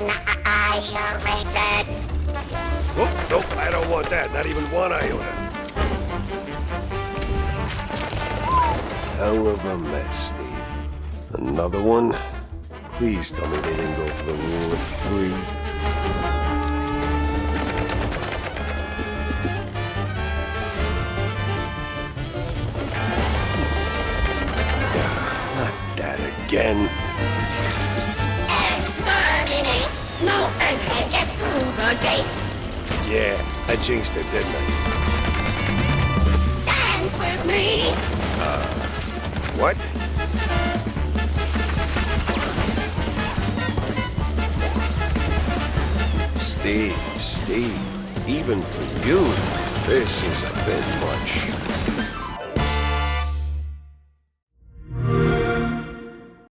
I shall make that. Oh, nope, I don't want that. Not even 1 iota. Hell of a mess, Steve. Another one? Please tell me they didn't go for the rule of 3. Not that again. Exterminate! No entry gets through the gate! Yeah, I jinxed it, didn't I? Dance with me! What? Steve, even for you, this is a bit much.